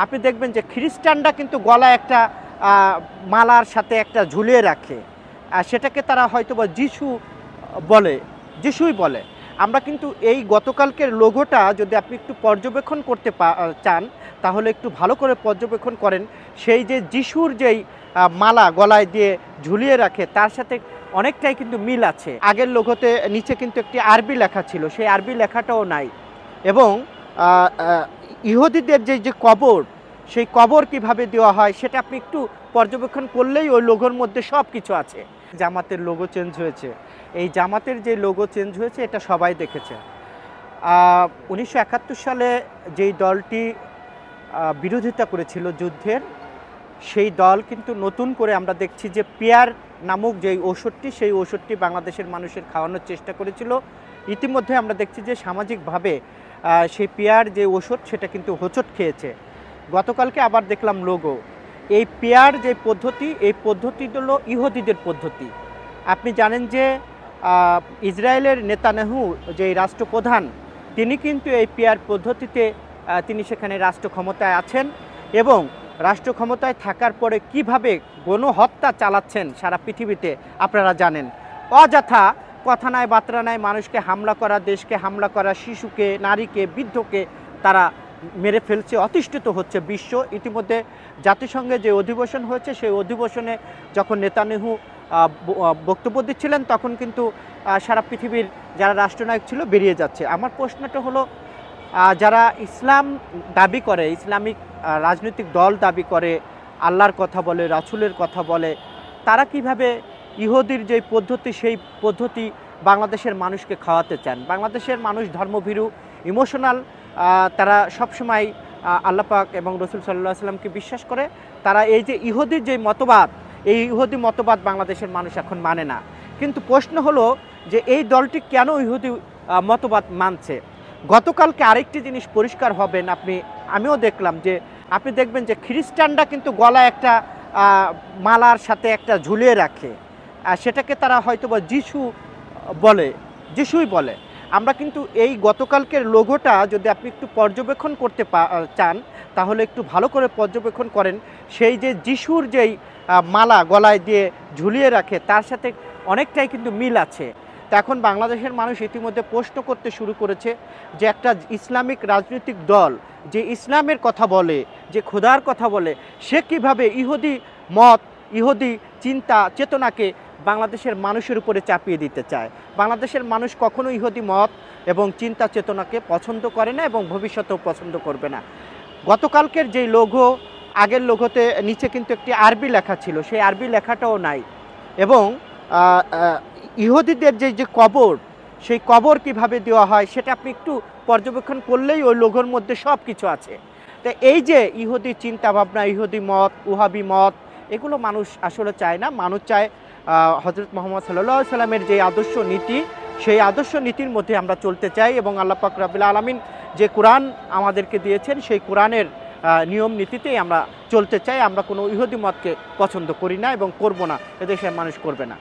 আপনি দেখবেন যে খ্রিস্টানরা কিন্তু গলায় একটা মালার সাথে একটা ঝুলিয়ে রাখে, সেটাকে তারা হয়তোবা যিশুই বলে। আমরা কিন্তু এই গতকালকের লোগোটা যদি আপনি একটু পর্যবেক্ষণ করতে চান, তাহলে একটু ভালো করে পর্যবেক্ষণ করেন। সেই যে যিশুর যেই মালা গলায় দিয়ে ঝুলিয়ে রাখে, তার সাথে অনেকটাই কিন্তু মিল আছে। আগের লোগোতে নিচে কিন্তু একটি আরবি লেখা ছিল, সেই আরবি লেখাটাও নাই। এবং ইহুদিদের যে কবর, সেই কবর কিভাবে দেওয়া হয় সেটা আপনি একটু পর্যবেক্ষণ করলেই ওই লোগোর মধ্যে সব কিছু আছে। জামাতের লোগো চেঞ্জ হয়েছে, এই জামাতের যে লোগো চেঞ্জ হয়েছে এটা সবাই দেখেছে। 1971 সালে যেই দলটি বিরোধিতা করেছিল যুদ্ধের, সেই দল কিন্তু নতুন করে আমরা দেখছি যে পেয়ার নামক যেই ঔষধটি, সেই ঔষধটি বাংলাদেশের মানুষের খাওয়ানোর চেষ্টা করেছিল। ইতিমধ্যে আমরা দেখছি যে সামাজিকভাবে সেই পেয়ার যে ওষুধ সেটা কিন্তু হোঁচট খেয়েছে। গতকালকে আবার দেখলাম লোগো। এই পেয়ার যে পদ্ধতি, এই পদ্ধতি হলো ইহুদিদের পদ্ধতি। আপনি জানেন যে ইসরায়েলের নেতানিয়াহু যে রাষ্ট্রপ্রধান, তিনি কিন্তু এই পেয়ার পদ্ধতিতে তিনি সেখানে রাষ্ট্র ক্ষমতায় আছেন এবং রাষ্ট্র ক্ষমতায় থাকার পরে কিভাবে গণহত্যা চালাচ্ছেন সারা পৃথিবীতে আপনারা জানেন। অযথা কথা নাই বার্তা নাই মানুষকে হামলা করা, দেশকে হামলা করা, শিশুকে, নারীকে, বৃদ্ধকে তারা মেরে ফেলছে, অতিষ্ঠিত হচ্ছে বিশ্ব। ইতিমধ্যে জাতিসংঘে যে অধিবেশন হয়েছে, সেই অধিবেশনে যখন নেতানিয়াহু বক্তব্য দিচ্ছিলেন, তখন কিন্তু সারা পৃথিবীর যারা রাষ্ট্রনায়ক ছিল বেরিয়ে যাচ্ছে। আমার প্রশ্নটা হলো, যারা ইসলাম দাবি করে, ইসলামিক রাজনৈতিক দল দাবি করে, আল্লাহর কথা বলে, রাসূলের কথা বলে, তারা কিভাবে ইহুদির যে পদ্ধতি, সেই পদ্ধতি বাংলাদেশের মানুষকে খাওয়াতে চান? বাংলাদেশের মানুষ ধর্মভীরু, ইমোশনাল, তারা সবসময় আল্লাহ পাক এবং রসুল সাল্লাল্লাহু আলাইহি ওয়াসাল্লামকে বিশ্বাস করে। তারা এই যে ইহুদির যে মতবাদ, এই ইহুদি মতবাদ বাংলাদেশের মানুষ এখন মানে না। কিন্তু প্রশ্ন হলো যে এই দলটি কেন ইহুদি মতবাদ মানছে? গতকালকে আরেকটি জিনিস পরিষ্কার হবেন, আমিও দেখলাম যে আপনি দেখবেন যে খ্রিস্টানরা কিন্তু গলায় একটা মালার সাথে একটা ঝুলিয়ে রাখে, সেটাকে তারা হয়তোবা যিশুই বলে। আমরা কিন্তু এই গতকালকের লোগোটা যদি আপনি একটু পর্যবেক্ষণ করতে চান, তাহলে একটু ভালো করে পর্যবেক্ষণ করেন। সেই যে যিশুর যেই মালা গলায় দিয়ে ঝুলিয়ে রাখে, তার সাথে অনেকটাই কিন্তু মিল আছে। তো এখন বাংলাদেশের মানুষ ইতিমধ্যে প্রশ্ন করতে শুরু করেছে যে একটা ইসলামিক রাজনৈতিক দল যে ইসলামের কথা বলে, যে খোদার কথা বলে, সে কীভাবে ইহুদি চিন্তা চেতনাকে বাংলাদেশের মানুষের উপরে চাপিয়ে দিতে চায়? বাংলাদেশের মানুষ কখনো ইহুদি মত এবং চিন্তা চেতনাকে পছন্দ করে না এবং ভবিষ্যতেও পছন্দ করবে না। গতকালকের যেই লোগো, আগের লোগোতে নিচে কিন্তু একটি আরবি লেখা ছিল, সেই আরবি লেখাটাও নাই। এবং ইহুদিদের যে কবর, সেই কবর কিভাবে দেওয়া হয় সেটা আপনি একটু পর্যবেক্ষণ করলেই ওই লোগোর মধ্যে সব কিছু আছে। তো এই যে ইহুদি চিন্তাভাবনা, ইহুদি মত, ওহাবি মত, এগুলো মানুষ আসলে চায় না। মানুষ চায় হযরত মুহাম্মদ সাল্লাল্লাহু আলাইহি সাল্লামের যে আদর্শ নীতি, সেই আদর্শ নীতির মধ্যে আমরা চলতে চাই এবং আল্লাহ পাক রব্বুল আলামিন যে কোরআন আমাদেরকে দিয়েছেন, সেই কোরআনের নিয়ম নীতিতেই আমরা চলতে চাই। আমরা কোনো ইহুদি মতকে পছন্দ করি না এবং করব না, এদেশের মানুষ করবে না।